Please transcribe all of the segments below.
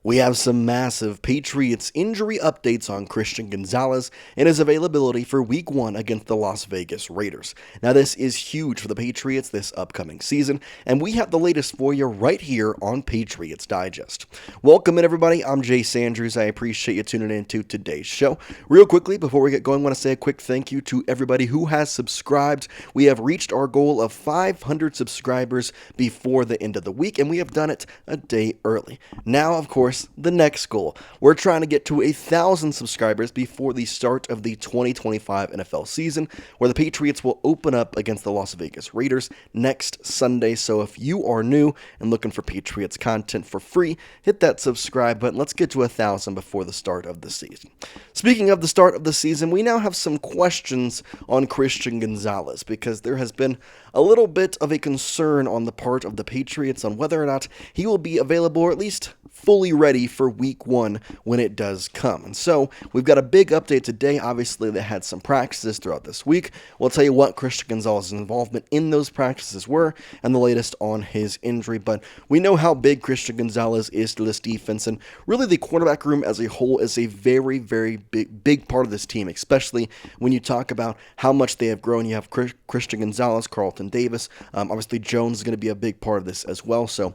We have some massive Patriots injury updates on Christian Gonzalez and his availability for Week 1 against the Las Vegas Raiders. Now, this is huge for the Patriots this upcoming season, and we have the latest for you right here on Patriots Digest. Welcome in, everybody. I'm Jace Andrews. I appreciate you tuning in to today's show. Real quickly, before we get going, I want to say a quick thank you to everybody who has subscribed. We have reached our goal of 500 subscribers before the end of the week, and we have done it a day early. Now, of course, the next goal. We're trying to get to 1,000 subscribers before the start of the 2025 NFL season, where the Patriots will open up against the Las Vegas Raiders next Sunday. So if you are new and looking for Patriots content for free, hit that subscribe button. Let's get to 1,000 before the start of the season. Speaking of the start of the season, we now have some questions on Christian Gonzalez because there has been a little bit of a concern on the part of the Patriots on whether or not he will be available, or at least fully ready for Week 1 when it does come. And so we've got a big update today. Obviously, they had some practices throughout this week. We'll tell you what Christian Gonzalez's involvement in those practices were and the latest on his injury. But we know how big Christian Gonzalez is to this defense, and really the quarterback room as a whole is a very, very big part of this team, especially when you talk about how much they have grown. You have Christian Gonzalez, Carlton Davis. Obviously, Jones is going to be a big part of this as well. So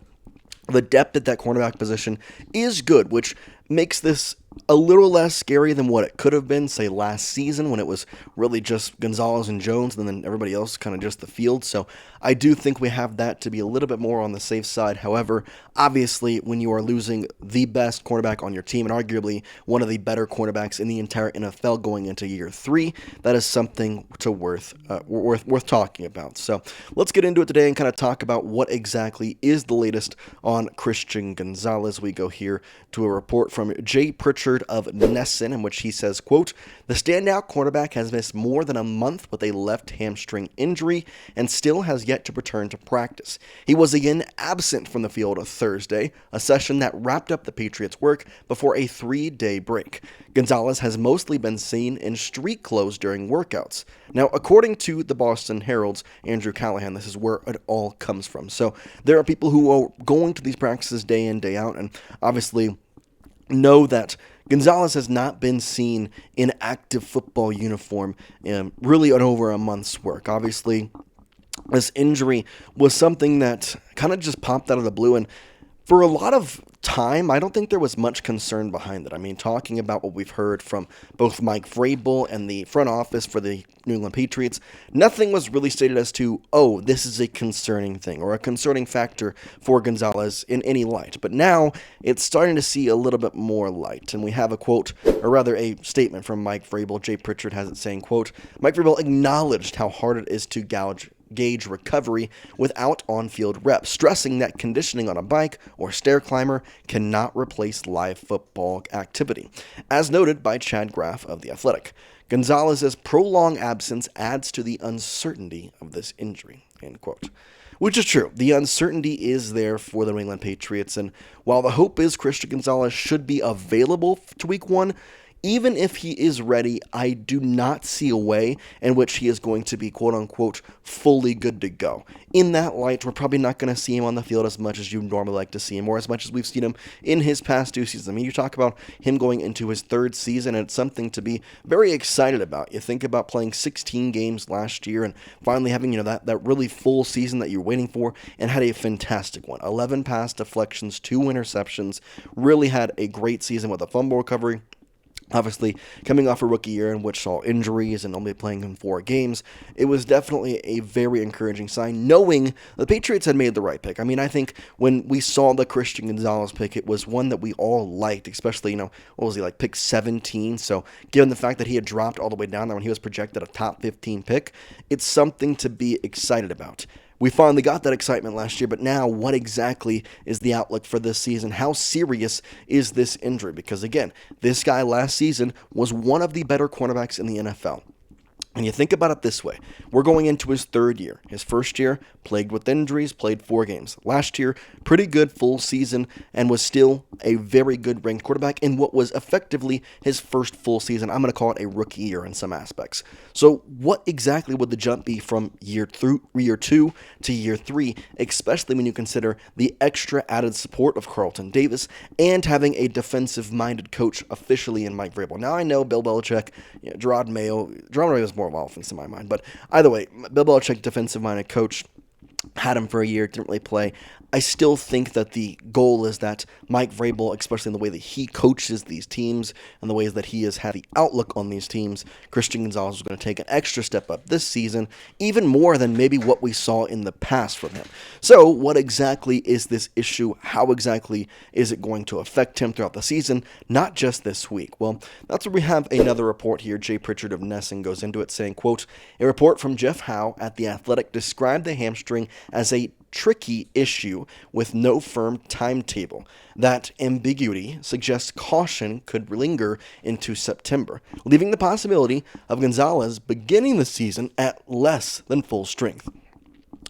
the depth at that cornerback position is good, which makes this a little less scary than what it could have been, say, last season when it was really just Gonzalez and Jones and then everybody else kind of just the field. So I do think we have that to be a little bit more on the safe side. However, obviously, when you are losing the best cornerback on your team and arguably one of the better cornerbacks in the entire NFL going into year 3, that is something to worth talking about. So let's get into it today and kind of talk about what exactly is the latest on Christian Gonzalez. We go here to a report from J. Pritchard of Nesson, in which he says, quote, "The standout cornerback has missed more than a month with a left hamstring injury and still has yet to return to practice. He was again absent from the field on Thursday, a session that wrapped up the Patriots' work before a 3-day break. Gonzalez has mostly been seen in street clothes during workouts." Now, according to the Boston Herald's Andrew Callahan, this is where it all comes from. So there are people who are going to these practices day in, day out, and obviously know that Gonzalez has not been seen in active football uniform really in over a month's work. Obviously, this injury was something that kind of just popped out of the blue, and for a lot of time, I don't think there was much concern behind it. I mean, talking about what we've heard from both Mike Vrabel and the front office for the New England Patriots, nothing was really stated as to, oh, this is a concerning thing or a concerning factor for Gonzalez in any light. But now it's starting to see a little bit more light. And we have a quote, or rather a statement from Mike Vrabel. Jay Pritchard has it saying, quote, "Mike Vrabel acknowledged how hard it is to gauge recovery without on-field reps, stressing that conditioning on a bike or stair climber cannot replace live football activity. As noted by Chad Graff of The Athletic, Gonzalez's prolonged absence adds to the uncertainty of this injury," end quote. Which is true. The uncertainty is there for the New England Patriots, and while the hope is Christian Gonzalez should be available to Week 1, even if he is ready, I do not see a way in which he is going to be, quote-unquote, fully good to go. In that light, we're probably not going to see him on the field as much as you normally like to see him, or as much as we've seen him in his past 2 seasons. I mean, you talk about him going into his 3rd season, and it's something to be very excited about. You think about playing 16 games last year and finally having, that really full season that you're waiting for, and had a fantastic one. 11 pass deflections, 2 interceptions, really had a great season with a fumble recovery. Obviously, coming off a rookie year in which saw injuries and only playing in 4 games, it was definitely a very encouraging sign, knowing the Patriots had made the right pick. I mean, I think when we saw the Christian Gonzalez pick, it was one that we all liked, especially, what was he, like pick 17? So, given the fact that he had dropped all the way down there when he was projected a top 15 pick, it's something to be excited about. We finally got that excitement last year, but now what exactly is the outlook for this season? How serious is this injury? Because again, this guy last season was one of the better cornerbacks in the NFL. And you think about it this way. We're going into his third year. His first year, plagued with injuries, played 4 games. Last year, pretty good full season, and was still a very good ranked quarterback in what was effectively his first full season. I'm going to call it a rookie year in some aspects. So what exactly would the jump be from year 2 to year 3, especially when you consider the extra added support of Carlton Davis and having a defensive-minded coach officially in Mike Vrabel? Now I know Bill Belichick, Drake Maye was more of offense in my mind. But either way, Bill Belichick, defensive-minded coach, had him for a year, didn't really play. I still think that the goal is that Mike Vrabel, especially in the way that he coaches these teams and the ways that he has had the outlook on these teams, Christian Gonzalez is going to take an extra step up this season, even more than maybe what we saw in the past from him. So what exactly is this issue? How exactly is it going to affect him throughout the season, not just this week? Well, that's where we have another report here. Jay Pritchard of Nessing goes into it saying, quote, "A report from Jeff Howe at The Athletic described the hamstring as a tricky issue with no firm timetable. That ambiguity suggests caution could linger into September, leaving the possibility of Gonzalez beginning the season at less than full strength."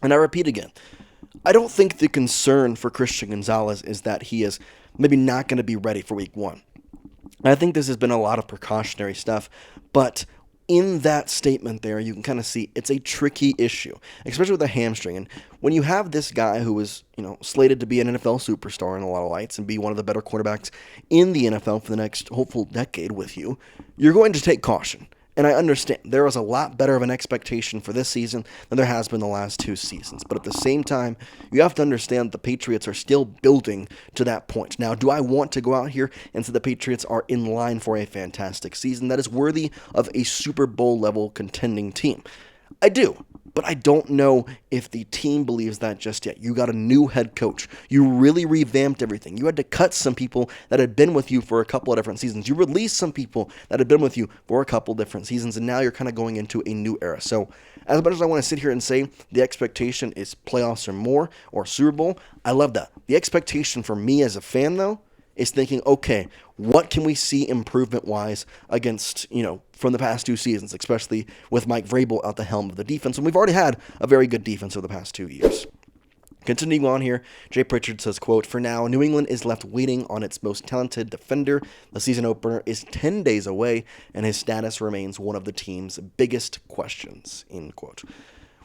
And I repeat again, I don't think the concern for Christian Gonzalez is that he is maybe not going to be ready for week 1. I think this has been a lot of precautionary stuff, but in that statement there, you can kind of see it's a tricky issue, especially with a hamstring. And when you have this guy who is, slated to be an NFL superstar in a lot of lights and be one of the better quarterbacks in the NFL for the next hopeful decade with you, you're going to take caution. And I understand there is a lot better of an expectation for this season than there has been the last 2 seasons. But at the same time, you have to understand the Patriots are still building to that point. Now, do I want to go out here and say the Patriots are in line for a fantastic season that is worthy of a Super Bowl level contending team? I do. But I don't know if the team believes that just yet. You got a new head coach. You really revamped everything. You had to cut some people that had been with you for a couple of different seasons. You released some people that had been with you for a couple different seasons, and now you're kind of going into a new era. So as much as I want to sit here and say the expectation is playoffs or more or Super Bowl, I love that. The expectation for me as a fan, though, is thinking, okay, what can we see improvement-wise against, from the past 2 seasons, especially with Mike Vrabel at the helm of the defense. And we've already had a very good defense over the past 2 years. Continuing on here, Jay Pritchard says, quote, "For now, New England is left waiting on its most talented defender. The season opener is 10 days away, and his status remains one of the team's biggest questions," end quote.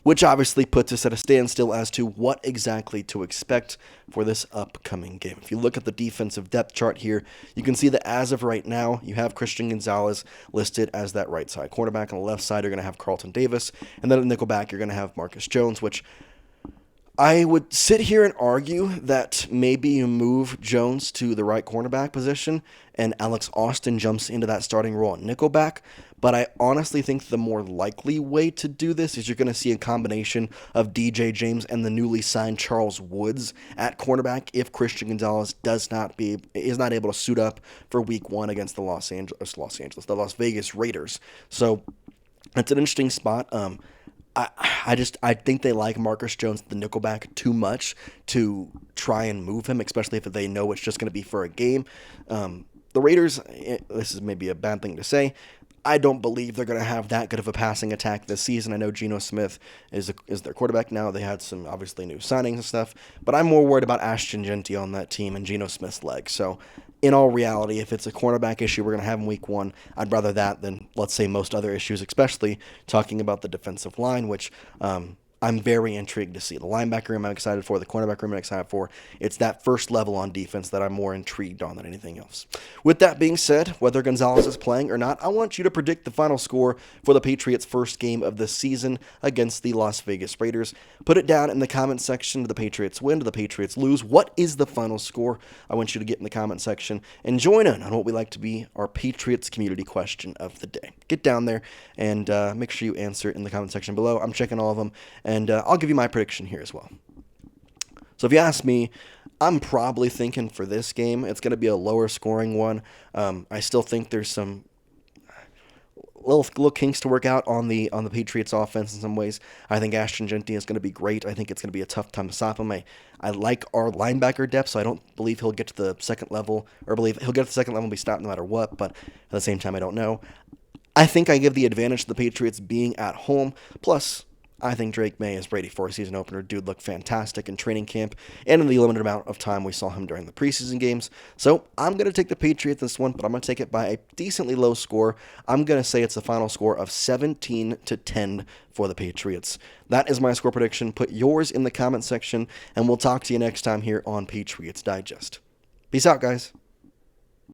Which obviously puts us at a standstill as to what exactly to expect for this upcoming game. If you look at the defensive depth chart here, you can see that as of right now, you have Christian Gonzalez listed as that right side cornerback. On the left side, you're going to have Carlton Davis. And then at nickelback, you're going to have Marcus Jones, which I would sit here and argue that maybe you move Jones to the right cornerback position and Alex Austin jumps into that starting role at nickelback. But I honestly think the more likely way to do this is you're going to see a combination of DJ James and the newly signed Charles Woods at cornerback if Christian Gonzalez is not able to suit up for week 1 against the Las Vegas Raiders. So it's an interesting spot. I think they like Marcus Jones, the nickelback, too much to try and move him, especially if they know it's just going to be for a game. The Raiders, this is maybe a bad thing to say, I don't believe they're going to have that good of a passing attack this season. I know Geno Smith is their quarterback now. They had some obviously new signings and stuff, but I'm more worried about Ashton Jeanty on that team and Geno Smith's legs. So in all reality, if it's a cornerback issue we're going to have in week 1, I'd rather that than, let's say, most other issues, especially talking about the defensive line, which I'm very intrigued to see. The linebacker room I'm excited for, the cornerback room I'm excited for. It's that first level on defense that I'm more intrigued on than anything else. With that being said, whether Gonzalez is playing or not, I want you to predict the final score for the Patriots' first game of the season against the Las Vegas Raiders. Put it down in the comment section. Do the Patriots win? Do the Patriots lose? What is the final score? I want you to get in the comment section and join in on what we like to be our Patriots community question of the day. Get down there and make sure you answer it in the comment section below. I'm checking all of them. And I'll give you my prediction here as well. So if you ask me, I'm probably thinking for this game, it's going to be a lower scoring one. I still think there's some little kinks to work out on the Patriots offense in some ways. I think Ashton Jeanty is going to be great. I think it's going to be a tough time to stop him. I like our linebacker depth, so I don't believe he'll get to the second level, or believe he'll get to the second level and be stopped no matter what, but at the same time, I don't know. I think I give the advantage to the Patriots being at home. Plus, I think Drake Maye is ready for a season opener. Dude looked fantastic in training camp and in the limited amount of time we saw him during the preseason games. So I'm going to take the Patriots this one, but I'm going to take it by a decently low score. I'm going to say it's a final score of 17-10 for the Patriots. That is my score prediction. Put yours in the comment section, and we'll talk to you next time here on Patriots Digest. Peace out, guys.